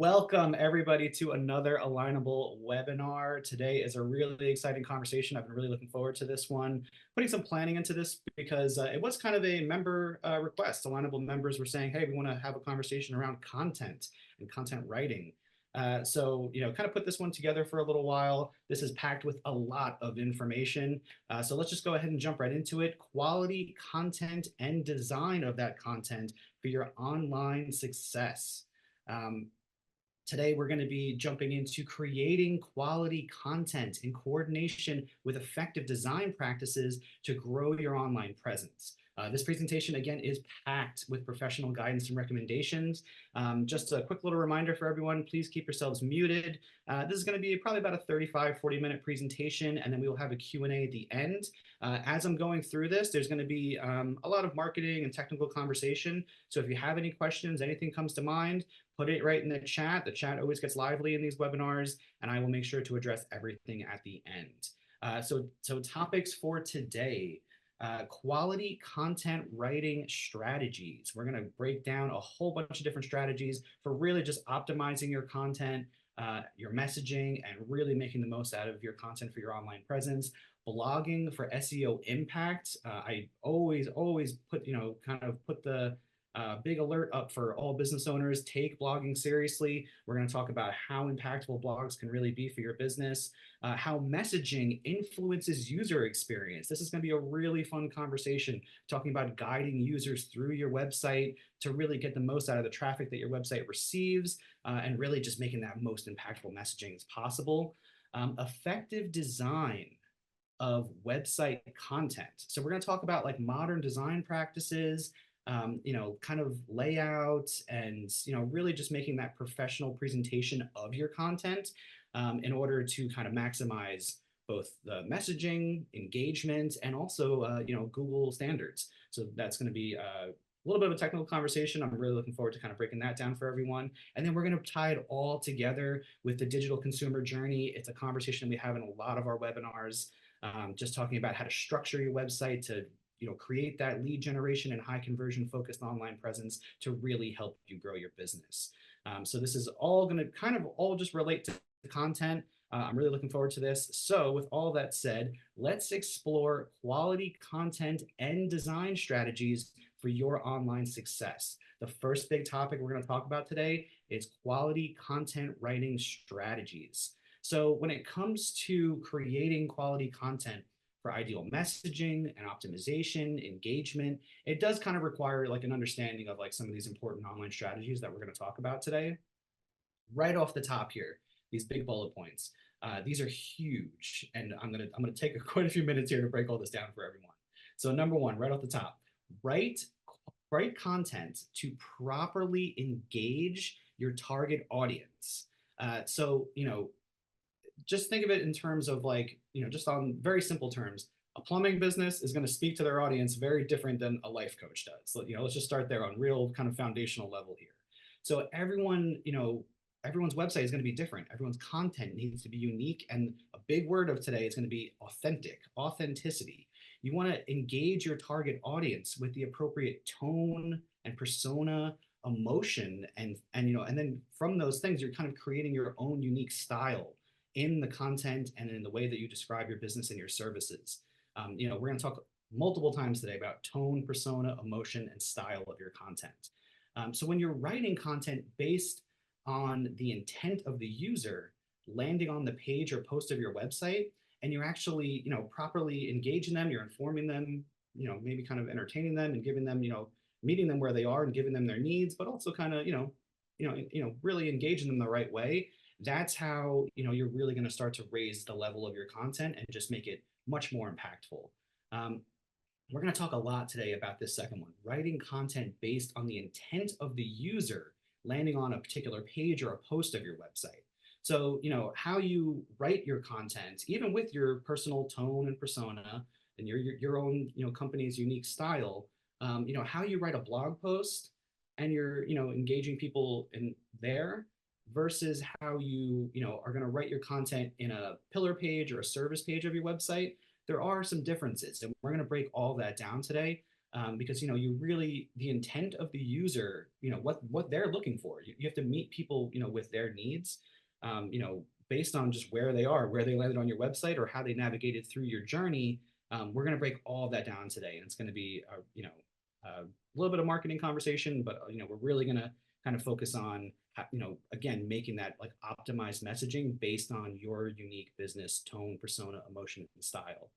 Welcome everybody to another Alignable webinar. Today is a really exciting conversation. I've been really looking forward to this one, putting some planning into this because it was kind of a member request. Alignable members were saying, hey, we want to have a conversation around content and content writing. Kind of put this one together for a little while. This is packed with a lot of information. So let's just go ahead and jump right into it. Quality content and design of that content for your online success. Um, Today, we're going to be jumping into creating quality content in coordination with effective design practices to grow your online presence. This presentation, again, is packed with professional guidance and recommendations. Just a quick little reminder for everyone, please keep yourselves muted. This is going to be probably about a 35, 40-minute presentation, and then we will have a Q&A at the end. As I'm going through this, there's going to be a lot of marketing and technical conversation. So if you have any questions, anything comes to mind, put it right in the chat. The chat always gets lively in these webinars, and I will make sure to address everything at the end. So topics for today, quality content writing strategies. We're going to break down a whole bunch of different strategies for really just optimizing your content, your messaging, and really making the most out of your content for your online presence. Blogging for SEO impact. I always put, kind of put the big alert up for all business owners. Take blogging seriously. We're going to talk about how impactful blogs can really be for your business, how messaging influences user experience. This is going to be a really fun conversation, talking about guiding users through your website to really get the most out of the traffic that your website receives, and really just making that most impactful messaging as possible. Effective design of website content. So we're going to talk about like modern design practices, kind of layout, and really just making that professional presentation of your content in order to kind of maximize both the messaging, engagement, and also Google standards. So that's going to be a little bit of a technical conversation. I'm really looking forward to kind of breaking that down for everyone. And then we're going to tie it all together with the digital consumer journey. It's a conversation we have in a lot of our webinars, just talking about how to structure your website to create that lead generation and high conversion focused online presence to really help you grow your business. So this is all going to kind of all just relate to the content. I'm really looking forward to this. So with all that said, let's explore quality content and design strategies for your online success. The first big topic we're going to talk about today is quality content writing strategies. So when it comes to creating quality content, for ideal messaging and optimization, engagement, it does kind of require like an understanding of like some of these important online strategies that we're going to talk about today. Right off the top here, these big bullet points. These are huge, and I'm gonna take quite a few minutes here to break all this down for everyone. So number one, right off the top, write content to properly engage your target audience. Just think of it in terms of like, just on very simple terms, a plumbing business is going to speak to their audience very different than a life coach does. So, let's just start there on real kind of foundational level here. So everyone's website is going to be different. Everyone's content needs to be unique. And a big word of today is going to be authenticity. You want to engage your target audience with the appropriate tone and persona, emotion, and then from those things, you're kind of creating your own unique style in the content and in the way that you describe your business and your services. We're going to talk multiple times today about tone, persona, emotion, and style of your content. So when you're writing content based on the intent of the user landing on the page or post of your website, and you're actually, properly engaging them, you're informing them, maybe kind of entertaining them and giving them, meeting them where they are and giving them their needs, but also kind of, really engaging them the right way. That's how you're really going to start to raise the level of your content and just make it much more impactful. We're going to talk a lot today about this second one, writing content based on the intent of the user landing on a particular page or a post of your website. So, how you write your content, even with your personal tone and persona and your own, company's unique style, how you write a blog post and you're, engaging people in there versus how you are going to write your content in a pillar page or a service page of your website. There are some differences, and we're going to break all that down today. because you really, the intent of the user, what they're looking for. You have to meet people with their needs, based on just where they are, where they landed on your website, or how they navigated through your journey. We're going to break all of that down today, and it's going to be a little bit of marketing conversation, but we're really going to kind of focus on again, making that like optimized messaging based on your unique business tone, persona, emotion, and style.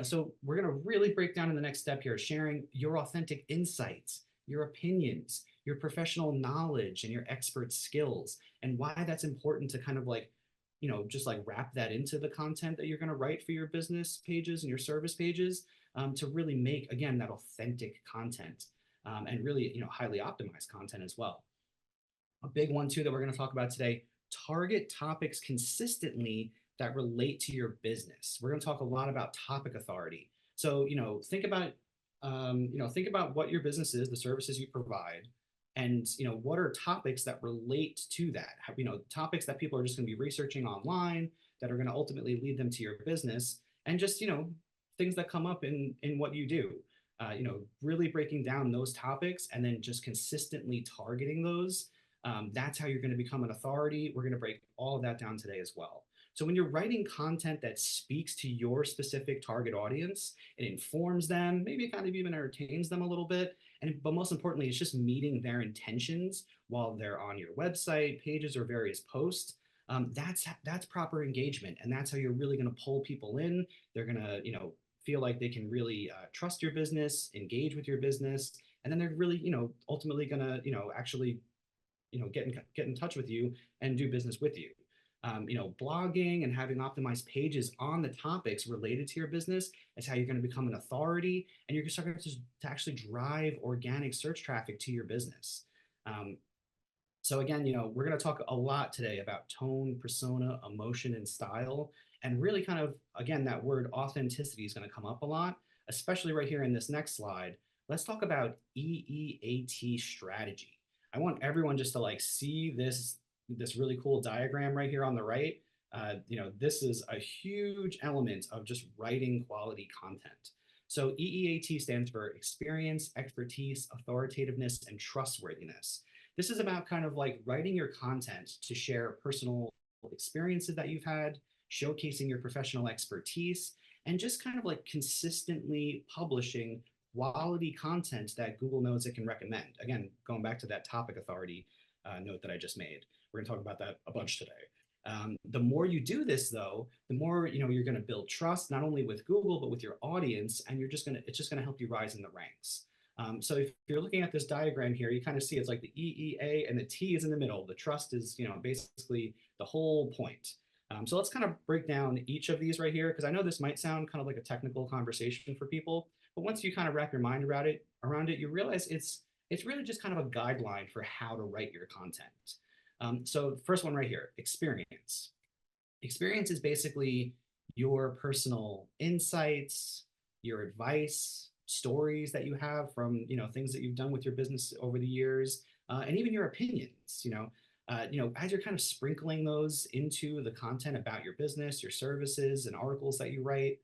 So we're going to really break down in the next step here, sharing your authentic insights, your opinions, your professional knowledge, and your expert skills, and why that's important to kind of like, just like wrap that into the content that you're going to write for your business pages and your service pages, to really make, again, that authentic content, and really, highly optimized content as well. A big one too that we're going to talk about today: target topics consistently that relate to your business. We're going to talk a lot about topic authority. So, think about what your business is, the services you provide, and what are topics that relate to that. Topics that people are just going to be researching online, that are going to ultimately lead them to your business, and just things that come up in what you do. Really breaking down those topics and then just consistently targeting those. That's how you're going to become an authority. We're going to break all of that down today as well. So when you're writing content that speaks to your specific target audience, it informs them, maybe it kind of even entertains them a little bit, but most importantly, it's just meeting their intentions while they're on your website, pages, or various posts. That's proper engagement, and that's how you're really going to pull people in. They're going to feel like they can really trust your business, engage with your business, and then they're really ultimately going to actually get in touch with you and do business with you. Blogging and having optimized pages on the topics related to your business is how you're going to become an authority, and you're starting to actually drive organic search traffic to your business. So again, we're going to talk a lot today about tone, persona, emotion, and style, and really kind of, again, that word authenticity is going to come up a lot, especially right here in this next slide. Let's talk about EEAT strategy. I want everyone just to like see this really cool diagram right here on the right. This is a huge element of just writing quality content. So EEAT stands for experience, expertise, authoritativeness, and trustworthiness. This is about kind of like writing your content to share personal experiences that you've had, showcasing your professional expertise, and just kind of like consistently publishing quality content that Google knows it can recommend. Again, going back to that topic authority note that I just made. We're gonna talk about that a bunch today. The more you do this, though, the more you're going to build trust not only with Google but with your audience, and it's just going to help you rise in the ranks. So if you're looking at this diagram here, you kind of see it's like the EEA and the T is in the middle. The trust is basically the whole point. So let's kind of break down each of these right here, because I know this might sound kind of like a technical conversation for people, but once you kind of wrap your mind around it, you realize it's really just kind of a guideline for how to write your content. So the first one right here, experience. Experience is basically your personal insights, your advice, stories that you have from things that you've done with your business over the years, and even your opinions. As you're kind of sprinkling those into the content about your business, your services, and articles that you write,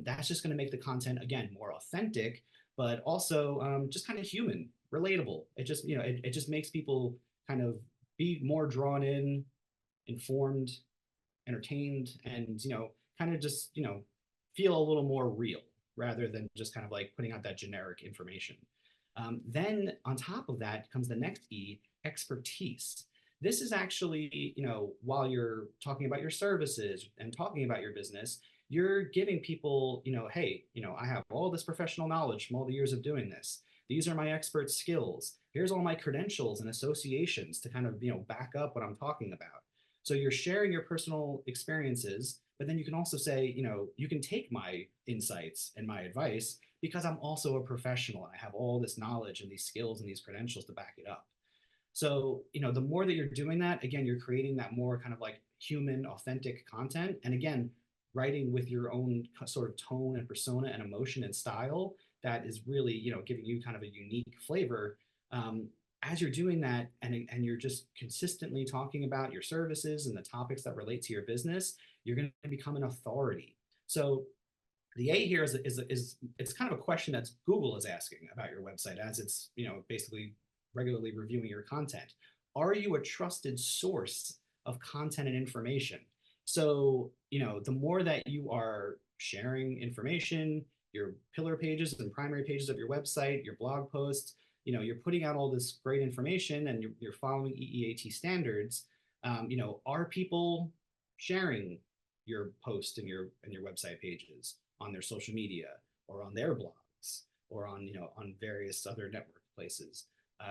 that's just going to make the content, again, more authentic, but also just kind of human, relatable. It just it just makes people kind of be more drawn in, informed, entertained, and kind of just feel a little more real rather than just kind of like putting out that generic information. Then on top of that comes the next E, expertise. This is actually, while you're talking about your services and talking about your business, you're giving people, hey, I have all this professional knowledge from all the years of doing this. These are my expert skills. Here's all my credentials and associations to kind of, back up what I'm talking about. So you're sharing your personal experiences, but then you can also say, you can take my insights and my advice because I'm also a professional and I have all this knowledge and these skills and these credentials to back it up. So, the more that you're doing that, again, you're creating that more kind of like human, authentic content. And again, writing with your own sort of tone and persona and emotion and style that is really, giving you kind of a unique flavor. As you're doing that, and you're just consistently talking about your services and the topics that relate to your business, you're going to become an authority. So The A here is it's kind of a question that Google is asking about your website as it's, basically regularly reviewing your content. Are you a trusted source of content and information? So, the more that you are sharing information, your pillar pages and primary pages of your website, your blog posts, you're putting out all this great information and you're following EEAT standards. Are people sharing your post and your website pages on their social media or on their blogs or on various other network places,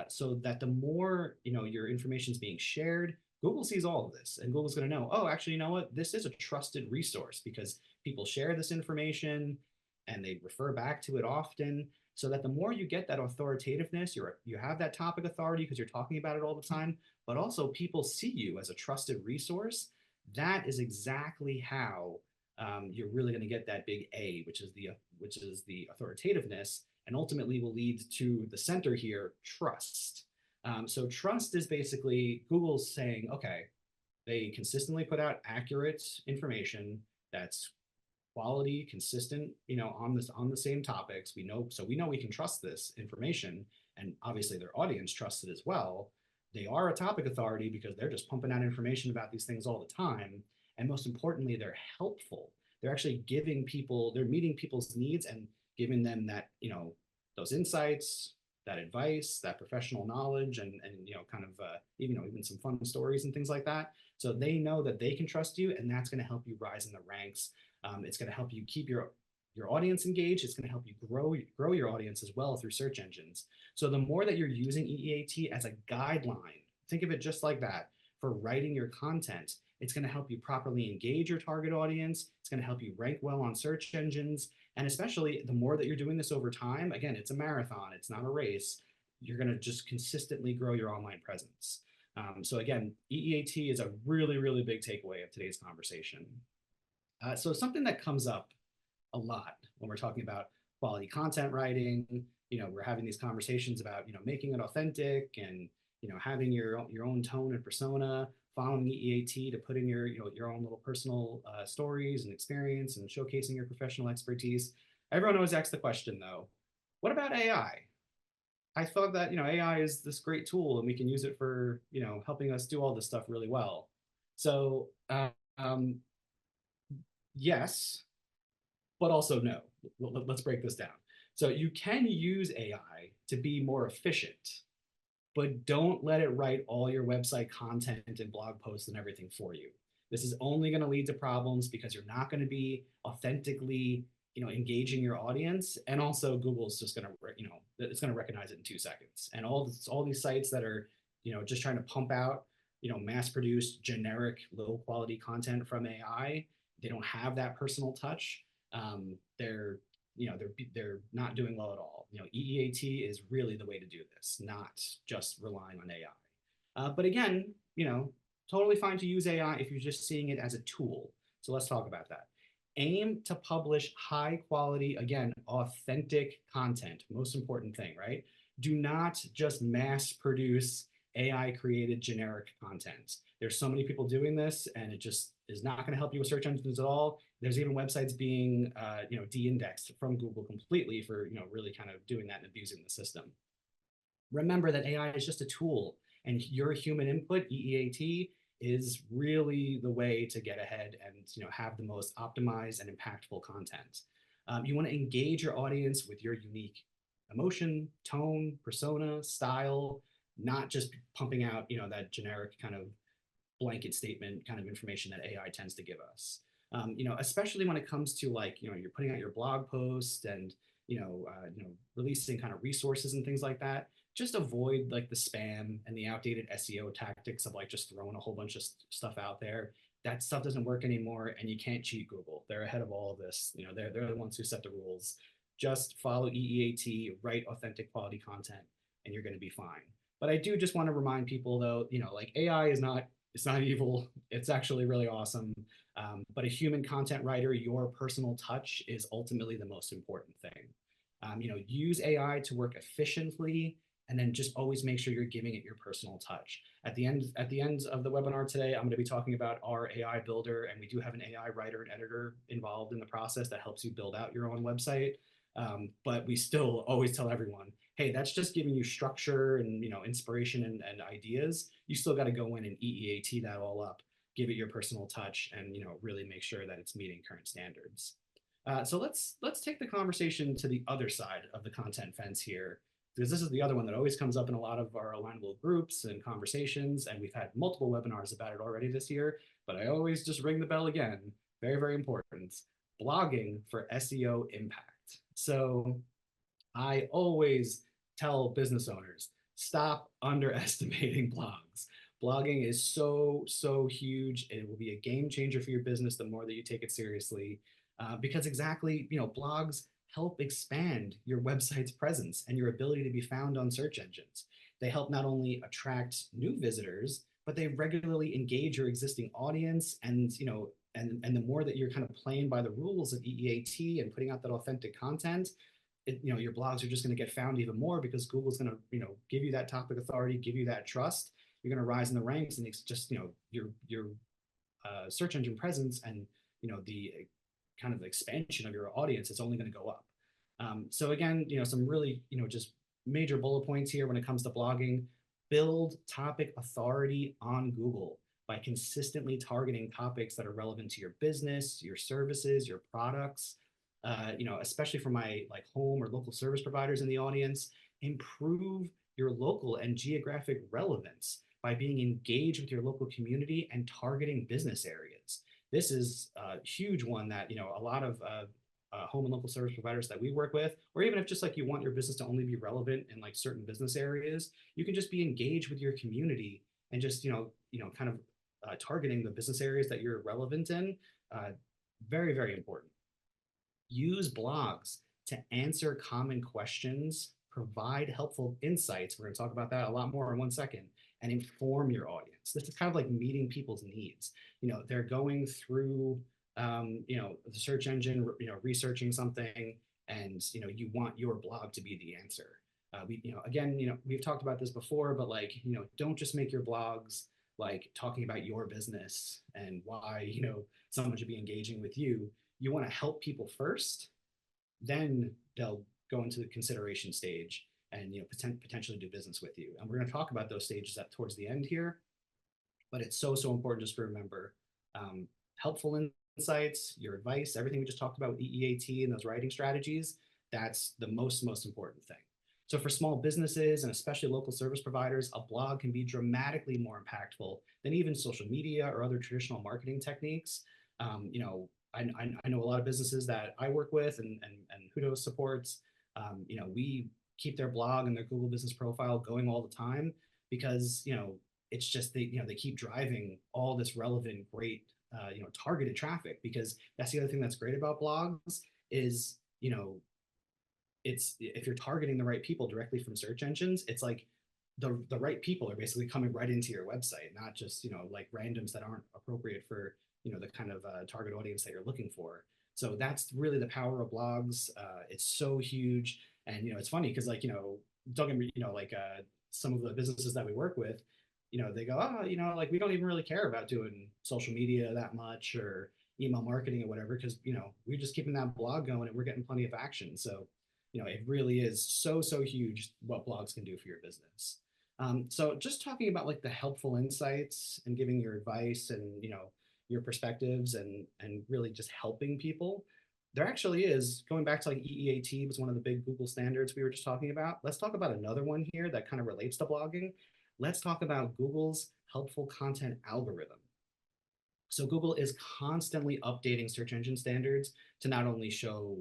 so that the more your information is being shared, Google sees all of this and Google's going to know, oh, actually, you know what, this is a trusted resource because people share this information and they refer back to it often, so that the more you get that authoritativeness, you have that topic authority because you're talking about it all the time, but also people see you as a trusted resource. That is exactly how you're really going to get that big A, which is the authoritativeness, and ultimately will lead to the center here, trust. So trust is basically Google's saying, okay, they consistently put out accurate information that's quality, consistent, on the same topics. We know we can trust this information, and obviously their audience trusts it as well. They are a topic authority because they're just pumping out information about these things all the time. And most importantly, they're helpful. They're actually they're meeting people's needs and giving them that, those insights, that advice, that professional knowledge, and kind of even some fun stories and things like that. So they know that they can trust you, and that's going to help you rise in the ranks. It's going to help you keep your audience engaged. It's going to help you grow your audience as well through search engines. So the more that you're using EEAT as a guideline, think of it just like that for writing your content. It's going to help you properly engage your target audience. It's going to help you rank well on search engines. And especially the more that you're doing this over time, again, it's a marathon, it's not a race. You're going to just consistently grow your online presence. So again, EEAT is a really, really big takeaway of today's conversation. So something that comes up a lot when we're talking about quality content writing, we're having these conversations about, making it authentic and, having your own tone and persona, following EEAT to put in your own little personal stories and experience and showcasing your professional expertise. Everyone always asks the question though, what about AI? I thought that, AI is this great tool and we can use it for, helping us do all this stuff really well. So, um, yes, but also no. Let's break this down. So you can use AI to be more efficient, but don't let it write all your website content and blog posts and everything for you. This is only going to lead to problems because you're not going to be authentically, engaging your audience. And also Google's just going to, it's going to recognize it in 2 seconds. And all these sites that are, just trying to pump out, mass produced generic low quality content from AI, they don't have that personal touch. They're not doing well at all. EEAT is really the way to do this, not just relying on AI. But again, totally fine to use AI if you're just seeing it as a tool. So let's talk about that. Aim to publish high quality, again, authentic content. Most important thing, right? Do not just mass produce AI created generic content. There's so many people doing this, and it just is not going to help you with search engines at all. There's even websites being, de-indexed from Google completely for, really kind of doing that and abusing the system. Remember that AI is just a tool, and your human input, EEAT, is really the way to get ahead and have the most optimized and impactful content. You want to engage your audience with your unique emotion, tone, persona, style, not just pumping out that generic kind of blanket statement kind of information that AI tends to give us. Especially when it comes to you're putting out your blog post and releasing kind of resources and things like that. Just avoid like the spam and the outdated SEO tactics of just throwing a whole bunch of stuff out there. That stuff doesn't work anymore, and you can't cheat Google. They're ahead of all of this. They're the ones who set the rules. Just follow EEAT, write authentic quality content, and you're going to be fine. But I do just want to remind people though, AI is not, it's not evil. It's actually really awesome. But a human content writer, your personal touch is ultimately the most important thing. Use AI to work efficiently And then just always make sure you're giving it your personal touch. At the end of the webinar today, I'm going to be talking about our AI builder, and we do have an AI writer and editor involved in the process that helps you build out your own website. But we still always tell everyone, hey, that's just giving you structure and inspiration and ideas. You still got to go in and EEAT that all up, give it your personal touch, and really make sure that it's meeting current standards. So let's take the conversation to the other side of the content fence here, because this is the other one that always comes up in a lot of our alignable groups and conversations, and we've had multiple webinars about it already this year, but I always just ring the bell again. Very, very important. Blogging for SEO impact. So I always tell business owners, stop underestimating blogs. Blogging is so huge. It will be a game changer for your business the more that you take it seriously. Because exactly, blogs help expand your website's presence and your ability to be found on search engines. They help not only attract new visitors, but they regularly engage your existing audience. And and the more that you're kind of playing by the rules of EEAT and putting out that authentic content, your blogs are just going to get found even more because Google's going to give you that topic authority, give you that trust. You're going to rise in the ranks, and it's just your search engine presence and the kind of expansion of your audience is only going to go up. So again, some really just major bullet points here when it comes to blogging. Build topic authority on Google by consistently targeting topics that are relevant to your business, your services, your products. Especially for my like home or local service providers in the audience, improve your local and geographic relevance by being engaged with your local community and targeting business areas. This is a huge one that a lot of home and local service providers that we work with, or even if just like you want your business to only be relevant in like certain business areas, you can just be engaged with your community and just kind of targeting the business areas that you're relevant in. Very, very important. Use blogs to answer common questions, provide helpful insights. We're going to talk about that a lot more in 1 second, and inform your audience. This is kind of like meeting people's needs. They're going through, the search engine, researching something, and you want your blog to be the answer. Again, we've talked about this before, but like, don't just make your blogs like talking about your business and why, someone should be engaging with you. You want to help people first, then they'll go into the consideration stage and potentially do business with you. And we're going to talk about those stages towards the end here, but it's so important just to remember helpful insights, your advice, everything we just talked about with EEAT and those writing strategies. That's the most important thing. So for small businesses and especially local service providers, a blog can be dramatically more impactful than even social media or other traditional marketing techniques. I know a lot of businesses that I work with and Hudo supports. We keep their blog and their Google business profile going all the time because it's just they keep driving all this relevant, great targeted traffic. Because that's the other thing that's great about blogs is it's if you're targeting the right people directly from search engines, it's like the right people are basically coming right into your website, not just like randoms that aren't appropriate for the kind of target audience that you're looking for. So that's really the power of blogs. It's so huge, and it's funny because like don't get me like some of the businesses that we work with, they go, oh, like we don't even really care about doing social media that much or email marketing or whatever because we're just keeping that blog going and we're getting plenty of action. So it really is so huge what blogs can do for your business. So just talking about like the helpful insights and giving your advice and your perspectives and really just helping people. There actually is, going back to like EEAT was one of the big Google standards we were just talking about. Let's talk about another one here that kind of relates to blogging. Let's talk about Google's helpful content algorithm. So Google is constantly updating search engine standards to not only show,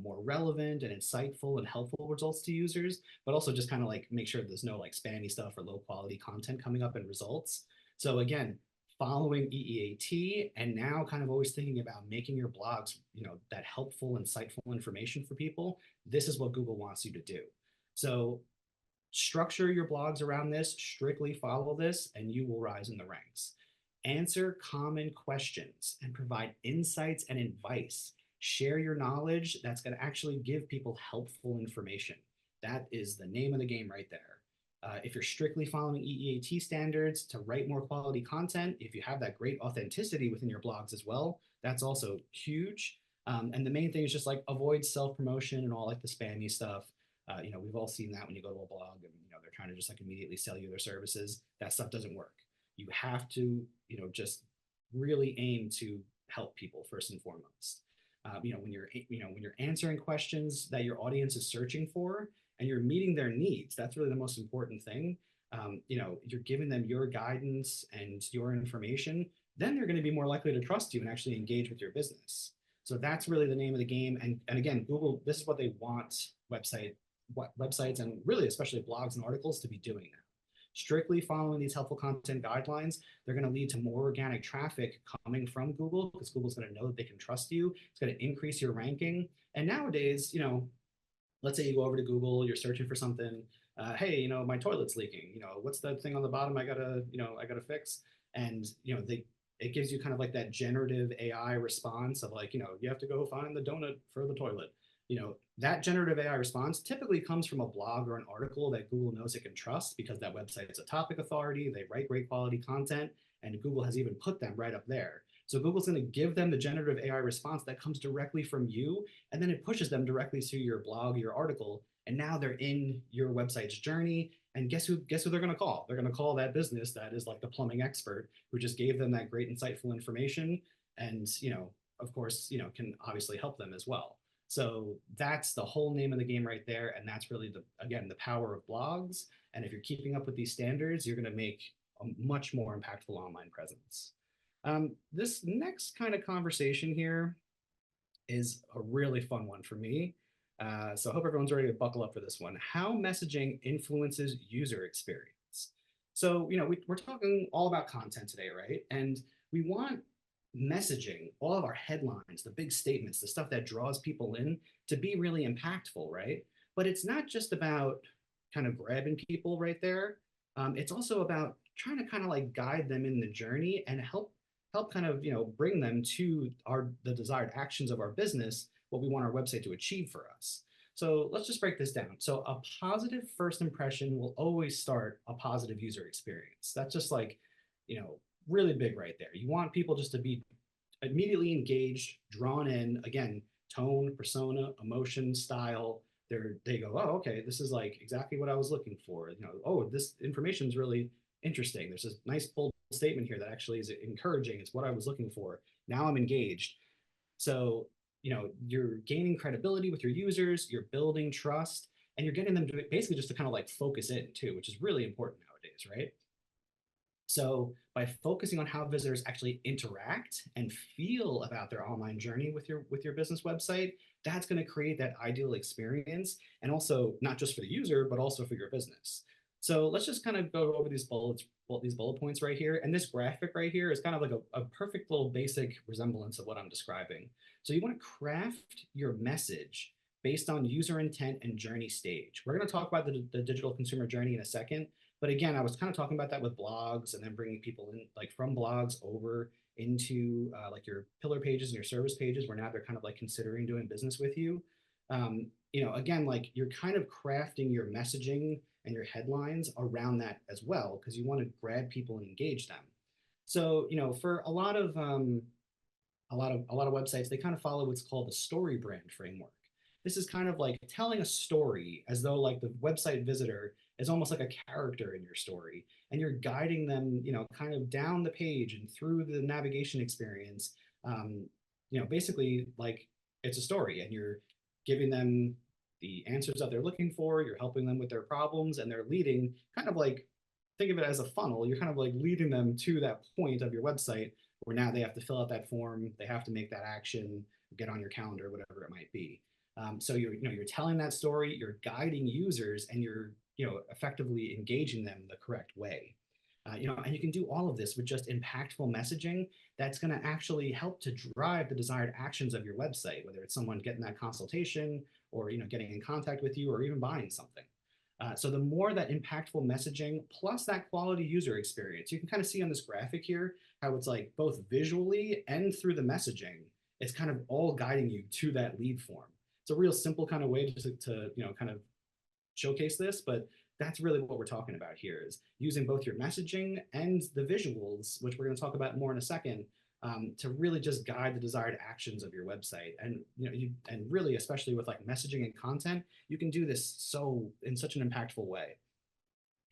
more relevant and insightful and helpful results to users, but also just kind of like make sure there's no like spammy stuff or low quality content coming up in results. So again, following EEAT and now kind of always thinking about making your blogs, that helpful, insightful information for people. This is what Google wants you to do. So structure your blogs around this, strictly follow this, and you will rise in the ranks. Answer common questions and provide insights and advice. Share your knowledge that's going to actually give people helpful information. That is the name of the game right there. If you're strictly following EEAT standards to write more quality content, if you have that great authenticity within your blogs as well, that's also huge. And the main thing is just like avoid self-promotion and all like the spammy stuff. We've all seen that when you go to a blog and they're trying to just like immediately sell you their services. That stuff doesn't work. You have to just really aim to help people first and foremost. When you're answering questions that your audience is searching for and you're meeting their needs, that's really the most important thing. You're giving them your guidance and your information, then they're going to be more likely to trust you and actually engage with your business. So that's really the name of the game. And again, Google, this is what they want websites and really especially blogs and articles to be doing now. Strictly following these helpful content guidelines, they're going to lead to more organic traffic coming from Google because Google's going to know that they can trust you. It's going to increase your ranking. And nowadays, let's say you go over to Google, you're searching for something. Hey, my toilet's leaking. What's that thing on the bottom I gotta fix? And it gives you kind of like that generative AI response of like, you have to go find the donut for the toilet. That generative AI response typically comes from a blog or an article that Google knows it can trust because that website is a topic authority, they write great quality content, and Google has even put them right up there. So Google's going to give them the generative AI response that comes directly from you, and then it pushes them directly to your blog, your article, and now they're in your website's journey. And guess who they're going to call? They're going to call that business that is like the plumbing expert who just gave them that great insightful information, and of course, can obviously help them as well. So that's the whole name of the game right there, and that's really the power of blogs. And if you're keeping up with these standards, you're going to make a much more impactful online presence. This next kind of conversation here is a really fun one for me. So I hope everyone's ready to buckle up for this one. How messaging influences user experience. So, we're talking all about content today, right? And we want messaging, all of our headlines, the big statements, the stuff that draws people in to be really impactful, right? But it's not just about kind of grabbing people right there. It's also about trying to kind of like guide them in the journey and help kind of bring them to the desired actions of our business, what we want our website to achieve for us. So let's just break this down. So a positive first impression will always start a positive user experience. That's just like really big right there. You want people just to be immediately engaged, drawn in, again, tone, persona, emotion, style. They go, oh, okay, this is like exactly what I was looking for. Oh, this information is really interesting. There's this nice bold statement here that actually is encouraging. It's what I was looking for. Now I'm engaged. So, you're gaining credibility with your users, you're building trust, and you're getting them to basically just to kind of like focus in too, which is really important nowadays, right? So by focusing on how visitors actually interact and feel about their online journey with your business website, that's going to create that ideal experience, and also not just for the user, but also for your business. So let's just kind of go over these bullet points right here. And this graphic right here is kind of like a perfect little basic resemblance of what I'm describing. So you want to craft your message based on user intent and journey stage. We're going to talk about the digital consumer journey in a second. But again, I was kind of talking about that with blogs and then bringing people in like from blogs over into like your pillar pages and your service pages where now they're kind of like considering doing business with you. Again, like you're kind of crafting your messaging and your headlines around that as well, because you want to grab people and engage them. So, for a lot of websites, they kind of follow what's called the story brand framework. This is kind of like telling a story as though like the website visitor is almost like a character in your story, and you're guiding them, kind of down the page and through the navigation experience. Basically like it's a story, and you're giving them the answers that they're looking for. You're helping them with their problems, and they're leading kind of like think of it as a funnel. You're kind of like leading them to that point of your website where now they have to fill out that form, they have to make that action, get on your calendar, whatever it might be. So you're telling that story, you're guiding users, and you're effectively engaging them the correct way. And you can do all of this with just impactful messaging that's going to actually help to drive the desired actions of your website, whether it's someone getting that consultation or getting in contact with you or even buying something. So the more that impactful messaging plus that quality user experience, you can kind of see on this graphic here how it's like both visually and through the messaging, it's kind of all guiding you to that lead form. It's a real simple kind of way to kind of showcase this, but that's really what we're talking about here, is using both your messaging and the visuals, which we're going to talk about more in a second, to really just guide the desired actions of your website. And and really, especially with like messaging and content, you can do this so in such an impactful way.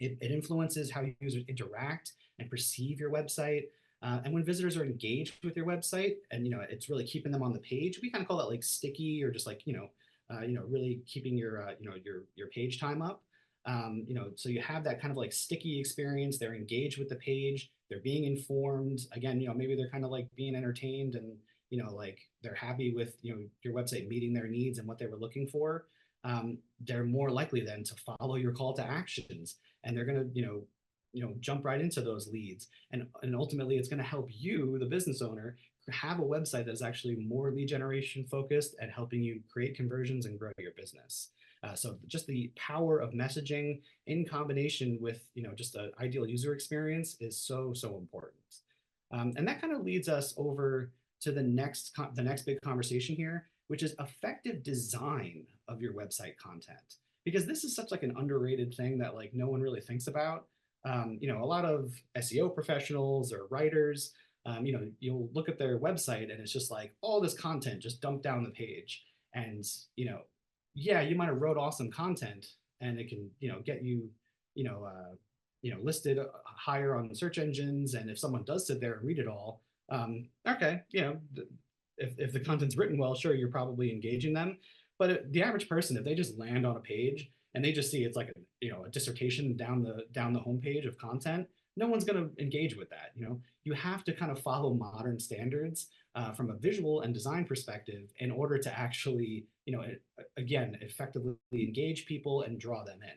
It influences how users interact and perceive your website. And when visitors are engaged with your website, and it's really keeping them on the page, we kind of call that like sticky, or just like really keeping your your page time up. So you have that kind of like sticky experience. They're engaged with the page. They're being informed. Again, maybe they're kind of like being entertained, and like they're happy with your website meeting their needs and what they were looking for. They're more likely then to follow your call to actions, and they're going to jump right into those leads, and ultimately it's going to help you, the business owner, have a website that's actually more lead generation focused and helping you create conversions and grow your business. So just the power of messaging in combination with just an ideal user experience is so important. And that kind of leads us over to the next big conversation here, which is effective design of your website content, because this is such like an underrated thing that like no one really thinks about. A lot of SEO professionals or writers, you'll look at their website and it's just like all this content just dumped down the page. And, yeah, you might have wrote awesome content and it can, get you, listed higher on search engines. And if someone does sit there and read it all, okay, if the content's written well, sure, you're probably engaging them. But the average person, if they just land on a page and they just see it's like a dissertation down the homepage of content, no one's going to engage with that. You have to kind of follow modern standards from a visual and design perspective in order to actually again effectively engage people and draw them in.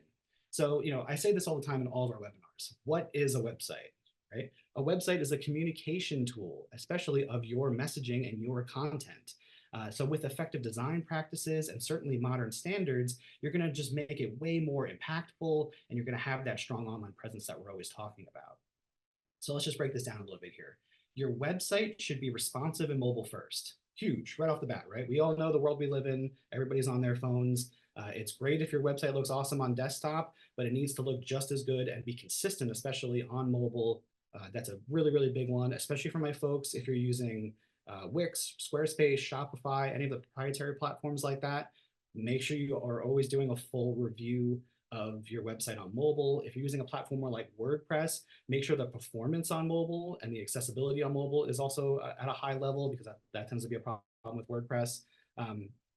So I say this all the time in all of our webinars. What is a website? Right? A website is a communication tool, especially of your messaging and your content. So with effective design practices and certainly modern standards, you're going to just make it way more impactful, and you're going to have that strong online presence that we're always talking about. So let's just break this down a little bit here. Your website should be responsive and mobile first. Huge, right off the bat, right? We all know the world we live in. Everybody's on their phones. It's great if your website looks awesome on desktop, but it needs to look just as good and be consistent, especially on mobile. That's a really big one, especially for my folks. If you're using Wix, Squarespace, Shopify, any of the proprietary platforms like that, make sure you are always doing a full review of your website on mobile. If you're using a platform more like WordPress, make sure the performance on mobile and the accessibility on mobile is also at a high level, because that tends to be a problem with WordPress.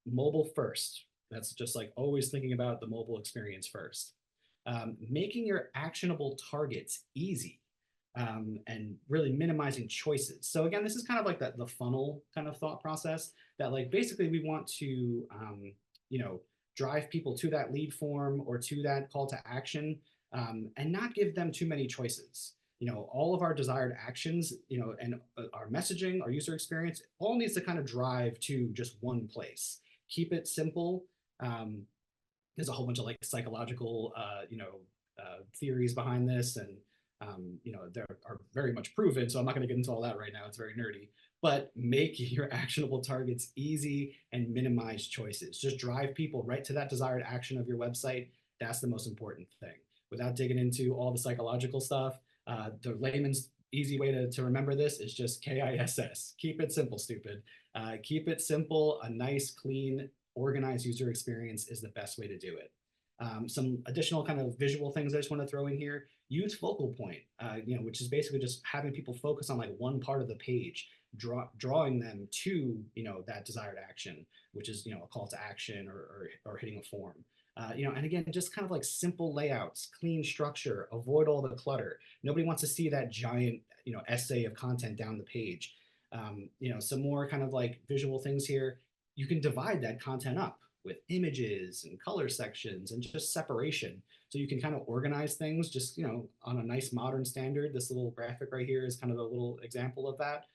Mobile first. That's just like always thinking about the mobile experience first. Making your actionable targets easy. And really minimizing choices. So again, this is kind of like the funnel kind of thought process that like basically we want to drive people to that lead form or to that call to action, and not give them too many choices. All of our desired actions, and our messaging, our user experience, all needs to kind of drive to just one place. Keep it simple. There's a whole bunch of like psychological, theories behind this, and they are very much proven. So I'm not going to get into all that right now. It's very nerdy. But make your actionable targets easy and minimize choices. Just drive people right to that desired action of your website. That's the most important thing. Without digging into all the psychological stuff, the layman's easy way to remember this is just KISS. Keep it simple, stupid. Keep it simple. A nice, clean, organized user experience is the best way to do it. Some additional kind of visual things I just want to throw in here. Use focal point, which is basically just having people focus on like one part of the page, drawing them to that desired action, which is a call to action or hitting a form. And again, just kind of like simple layouts, clean structure, avoid all the clutter. Nobody wants to see that giant essay of content down the page. Some more kind of like visual things here. You can divide that content up with images and color sections and just separation. So you can kind of organize things just, on a nice modern standard. This little graphic right here is kind of a little example of that.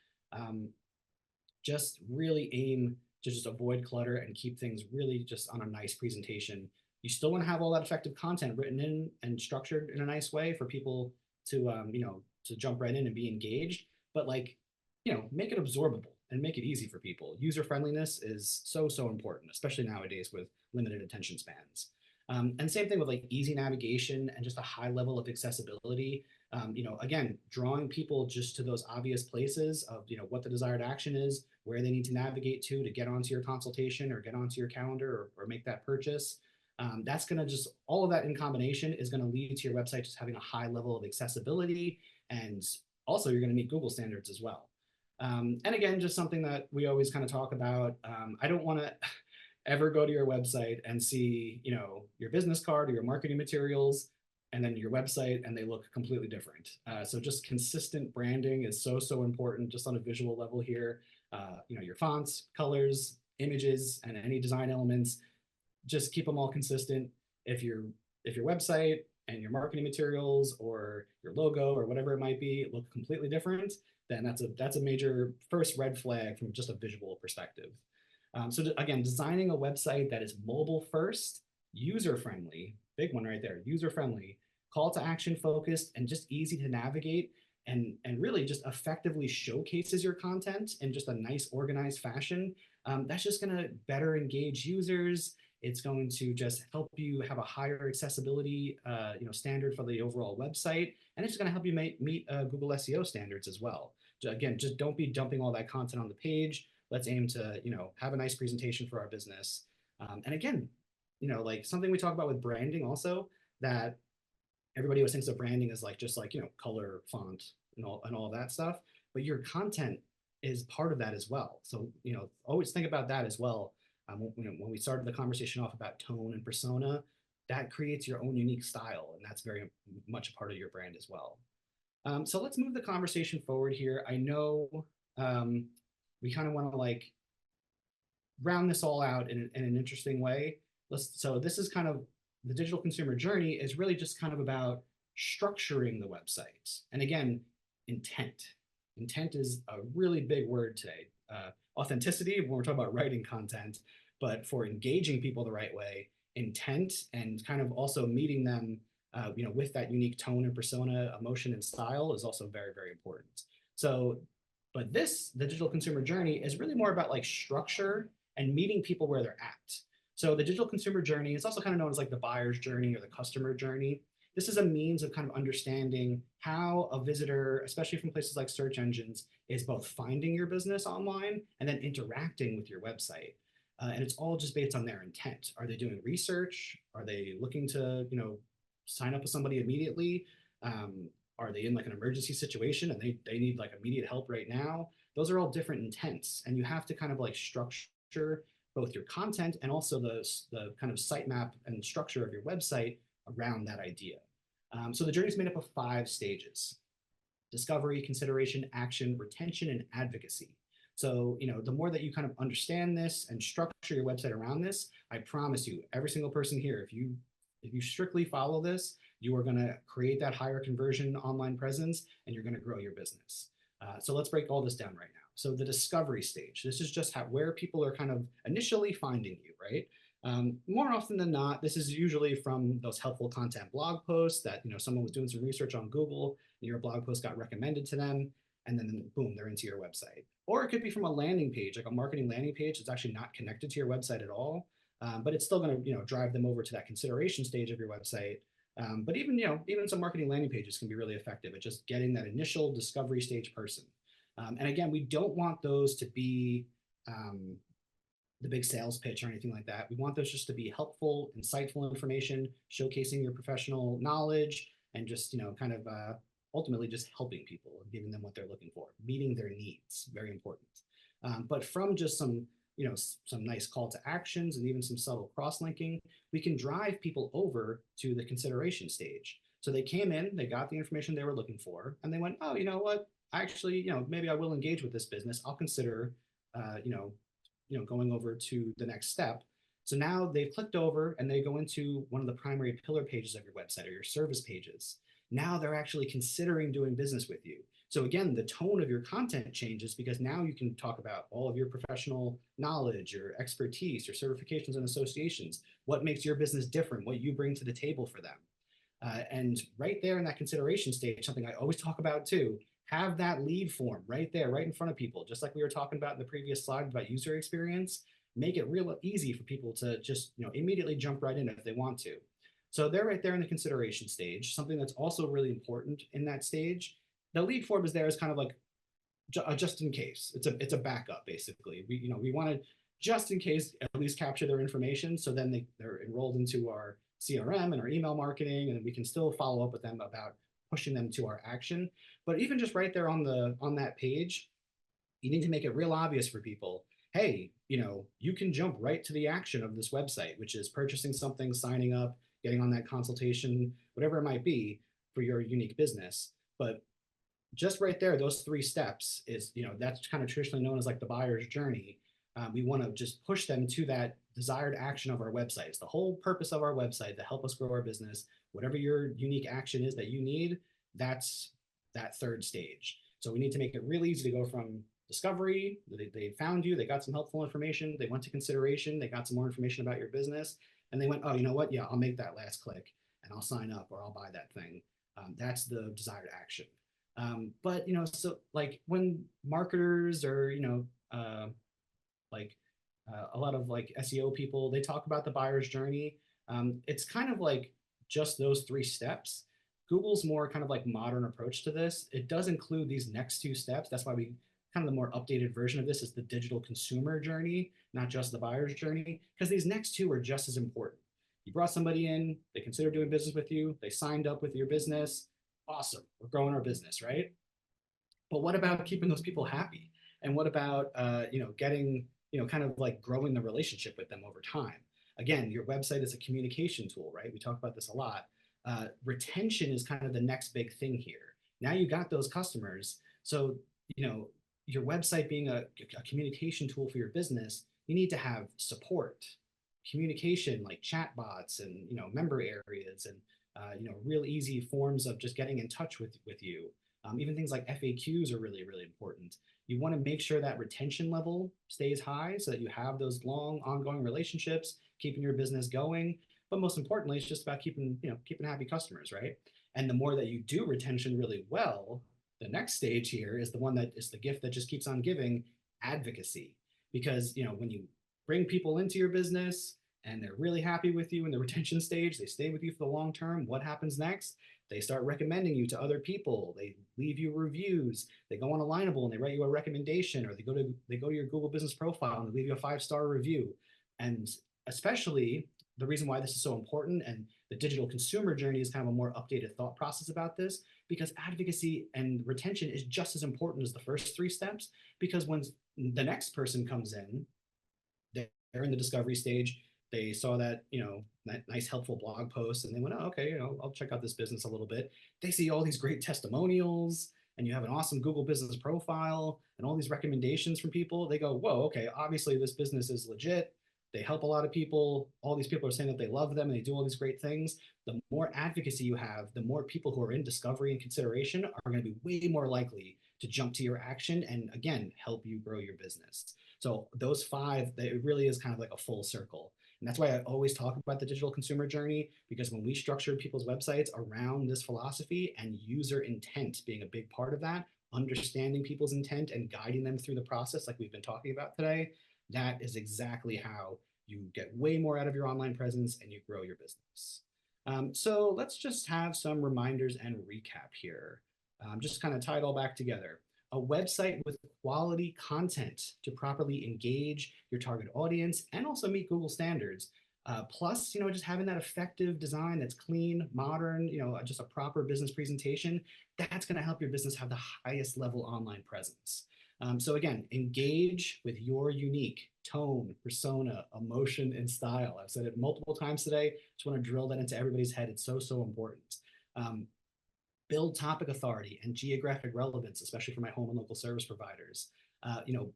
Just really aim to just avoid clutter and keep things really just on a nice presentation. You still want to have all that effective content written in and structured in a nice way for people to, to jump right in and be engaged, but like, make it absorbable and make it easy for people. User friendliness is so important, especially nowadays with limited attention spans. And same thing with like easy navigation and just a high level of accessibility. Again, drawing people just to those obvious places of, what the desired action is, where they need to navigate to get onto your consultation or get onto your calendar or make that purchase. That's going to just, all of that in combination is going to lead to your website just having a high level of accessibility. And also you're going to meet Google standards as well. And again, just something that we always kind of talk about. I don't want to ever go to your website and see, your business card or your marketing materials and then your website and they look completely different. So just consistent branding is so, so important just on a visual level here. Your fonts, colors, images, and any design elements, just keep them all consistent. If your website and your marketing materials or your logo or whatever it might be look completely different, then that's a major first red flag from just a visual perspective. So again, designing a website that is mobile first, user friendly, big one right there, user friendly, call to action focused, and just easy to navigate, and really just effectively showcases your content in just a nice organized fashion. That's just going to better engage users. It's going to just help you have a higher accessibility standard for the overall website, and it's going to help you meet Google SEO standards as well. Again, just don't be dumping all that content on the page. Let's aim to have a nice presentation for our business. And again, like something we talk about with branding also, that everybody always thinks of branding as like just like color, font, and all that stuff, but your content is part of that as well. So always think about that as well. When we started the conversation off about tone and persona, that creates your own unique style, and that's very much a part of your brand as well. So let's move the conversation forward here. I know we kind of want to like round this all out in an interesting way. So this is kind of the digital consumer journey is really just kind of about structuring the website. And again, intent. Intent is a really big word today. Authenticity when we're talking about writing content, but for engaging people the right way, intent and kind of also meeting them with that unique tone and persona, emotion and style is also very, very important. So, but the digital consumer journey is really more about like structure and meeting people where they're at. So the digital consumer journey is also kind of known as like the buyer's journey or the customer journey. This is a means of kind of understanding how a visitor, especially from places like search engines, is both finding your business online and then interacting with your website. And it's all just based on their intent. Are they doing research? Are they looking to, sign up with somebody immediately? Are they in like an emergency situation and they need like immediate help right now? Those are all different intents. And you have to kind of like structure both your content and also the kind of sitemap and structure of your website around that idea. So the journey is made up of 5 stages: discovery, consideration, action, retention, and advocacy. So, the more that you kind of understand this and structure your website around this, I promise you, every single person here, if you strictly follow this, you are going to create that higher conversion online presence and you're going to grow your business. So let's break all this down right now. So the discovery stage, this is just where people are kind of initially finding you, right? More often than not, this is usually from those helpful content blog posts that someone was doing some research on Google, and your blog post got recommended to them, and then boom, they're into your website. Or it could be from a landing page, like a marketing landing page that's actually not connected to your website at all, but it's still going to drive them over to that consideration stage of your website. But even some marketing landing pages can be really effective at just getting that initial discovery stage person. And again, we don't want those to be the big sales pitch or anything like that. We want those just to be helpful, insightful information, showcasing your professional knowledge, and just kind of ultimately just helping people and giving them what they're looking for, meeting their needs. Very important. But from just some nice call to actions and even some subtle cross-linking, we can drive people over to the consideration stage. So they came in, they got the information they were looking for, and they went, oh, you know what? Actually, maybe I will engage with this business. I'll consider, going over to the next step. So now they've clicked over and they go into one of the primary pillar pages of your website or your service pages. Now they're actually considering doing business with you. So again, the tone of your content changes because now you can talk about all of your professional knowledge, your expertise, your certifications and associations, what makes your business different, what you bring to the table for them. And right there in that consideration stage, something I always talk about too, have that lead form right there, right in front of people. Just like we were talking about in the previous slide about user experience, make it real easy for people to just, immediately jump right in if they want to. So they're right there in the consideration stage. Something that's also really important in that stage, the lead form is there as kind of like just in case. It's a backup basically. We want to just in case at least capture their information, so then they're enrolled into our CRM and our email marketing, and we can still follow up with them about pushing them to our action. But even just right there on that page, you need to make it real obvious for people. Hey, you can jump right to the action of this website, which is purchasing something, signing up, getting on that consultation, whatever it might be for your unique business. But just right there, those three steps is, that's kind of traditionally known as like the buyer's journey. We want to just push them to that desired action of our website. It's the whole purpose of our website to help us grow our business. Whatever your unique action is that you need, that's that third stage. So we need to make it really easy to go from discovery, they found you, they got some helpful information, they went to consideration, they got some more information about your business, and they went, oh, you know what? Yeah, I'll make that last click and I'll sign up or I'll buy that thing. That's the desired action. But so like when marketers or like a lot of like SEO people, they talk about the buyer's journey. It's kind of like just those three steps. Google's more kind of like modern approach to this. It does include these next two steps. That's why we kind of the more updated version of this is the digital consumer journey, not just the buyer's journey, because these next two are just as important. You brought somebody in, they considered doing business with you, they signed up with your business. Awesome, we're growing our business, right? But what about keeping those people happy? And what about getting kind of like growing the relationship with them over time? Again, your website is a communication tool, right? We talk about this a lot. Retention is kind of the next big thing here. Now you got those customers, so your website being a communication tool for your business, you need to have support, communication like chat bots and member areas and real easy forms of just getting in touch with you. Even things like FAQs are really, really important. You want to make sure that retention level stays high so that you have those long ongoing relationships, keeping your business going. But most importantly, it's just about keeping happy customers, right? And the more that you do retention really well, the next stage here is the one that is the gift that just keeps on giving, advocacy. Because when you bring people into your business and they're really happy with you in the retention stage, they stay with you for the long term, what happens next? They start recommending you to other people. They leave you reviews. They go on Alignable and they write you a recommendation, or they go to your Google Business Profile and they leave you a 5-star review. And especially the reason why this is so important, and the digital consumer journey is kind of a more updated thought process about this, because advocacy and retention is just as important as the first three steps. Because when the next person comes in, they're in the discovery stage, they saw that that nice helpful blog post and they went, oh, okay, I'll check out this business a little bit. They see all these great testimonials and you have an awesome Google Business Profile and all these recommendations from people. They go, whoa, okay, obviously this business is legit, they help a lot of people, all these people are saying that they love them and they do all these great things. The more advocacy you have, the more people who are in discovery and consideration are going to be way more likely to jump to your action and again help you grow your business. So those five, it really is kind of like a full circle. And that's why I always talk about the digital consumer journey, because when we structured people's websites around this philosophy and user intent being a big part of that, understanding people's intent and guiding them through the process like we've been talking about today, that is exactly how you get way more out of your online presence and you grow your business. So let's just have some reminders and recap here. Just kind of tie it all back together. A website with quality content to properly engage your target audience and also meet Google standards. Plus, just having that effective design that's clean, modern, just a proper business presentation, that's going to help your business have the highest level online presence. So again, engage with your unique tone, persona, emotion, and style. I've said it multiple times today. Just want to drill that into everybody's head. It's so, so important. Build topic authority and geographic relevance, especially for my home and local service providers.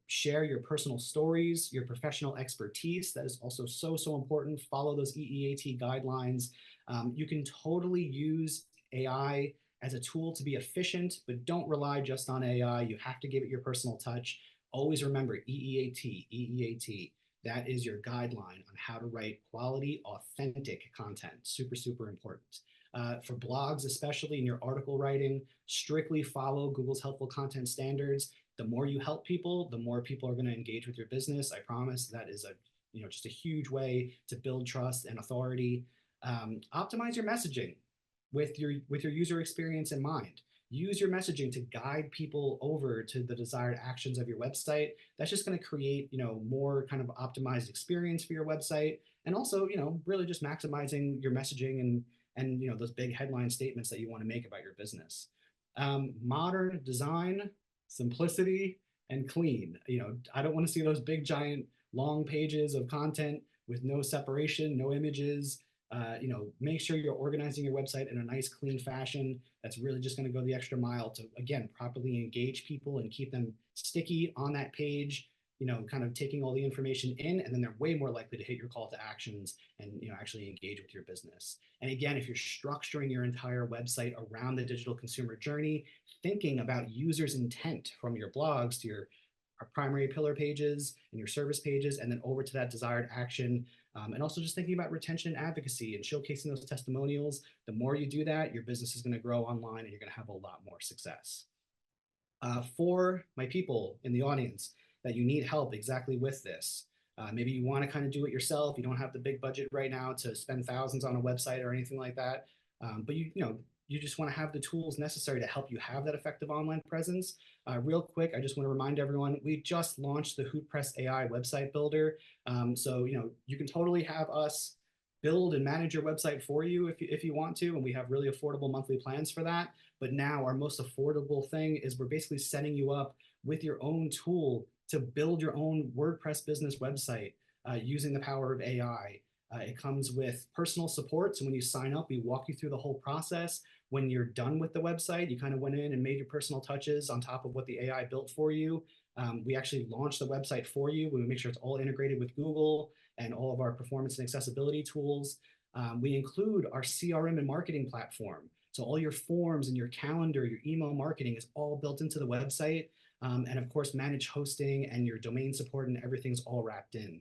Share your personal stories, your professional expertise. That is also so, so important. Follow those EEAT guidelines. You can totally use AI as a tool to be efficient, but don't rely just on AI. You have to give it your personal touch. Always remember EEAT, EEAT. That is your guideline on how to write quality, authentic content. Super, super important. For blogs, especially in your article writing, strictly follow Google's helpful content standards. The more you help people, the more people are going to engage with your business. I promise that is a, just a huge way to build trust and authority. Optimize your messaging with your user experience in mind. Use your messaging to guide people over to the desired actions of your website. That's just going to create, more kind of optimized experience for your website, and also, really just maximizing your messaging and those big headline statements that you want to make about your business. Modern design, simplicity, and clean. I don't want to see those big giant long pages of content with no separation, no images. Make sure you're organizing your website in a nice, clean fashion. That's really just going to go the extra mile to, again, properly engage people and keep them sticky on that page, kind of taking all the information in, and then they're way more likely to hit your call to actions and, actually engage with your business. And again, if you're structuring your entire website around the digital consumer journey, thinking about users' intent from your blogs to your primary pillar pages and your service pages, and then over to that desired action. And also just thinking about retention and advocacy and showcasing those testimonials. The more you do that, your business is going to grow online and you're going to have a lot more success. For my people in the audience that you need help exactly with this, maybe you want to kind of do it yourself. You don't have the big budget right now to spend thousands on a website or anything like that. But you just want to have the tools necessary to help you have that effective online presence. Real quick, I just want to remind everyone, we just launched the HootPress AI website builder. So, you can totally have us build and manage your website for you if you want to, and we have really affordable monthly plans for that. But now our most affordable thing is we're basically setting you up with your own tool to build your own WordPress business website using the power of AI. It comes with personal support. So when you sign up, we walk you through the whole process. When you're done with the website, you kind of went in and made your personal touches on top of what the AI built for you. We actually launch the website for you. We make sure it's all integrated with Google and all of our performance and accessibility tools. We include our CRM and marketing platform. So all your forms and your calendar, your email marketing is all built into the website. And of course, managed hosting and your domain support and everything's all wrapped in.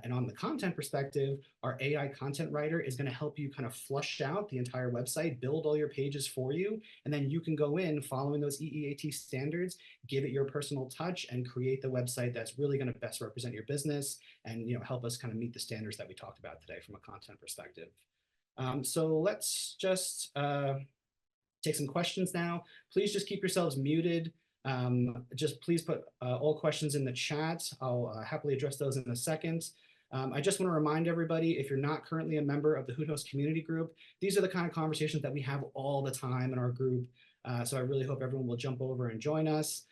And on the content perspective, our AI content writer is going to help you kind of flush out the entire website, build all your pages for you, and then you can go in following those EEAT standards, give it your personal touch, and create the website that's really going to best represent your business and help us kind of meet the standards that we talked about today from a content perspective. So let's just take some questions now. Please just keep yourselves muted. Just please put all questions in the chat. I'll happily address those in a second. I just want to remind everybody, if you're not currently a member of the Hoothost community group, these are the kind of conversations that we have all the time in our group. So I really hope everyone will jump over and join us.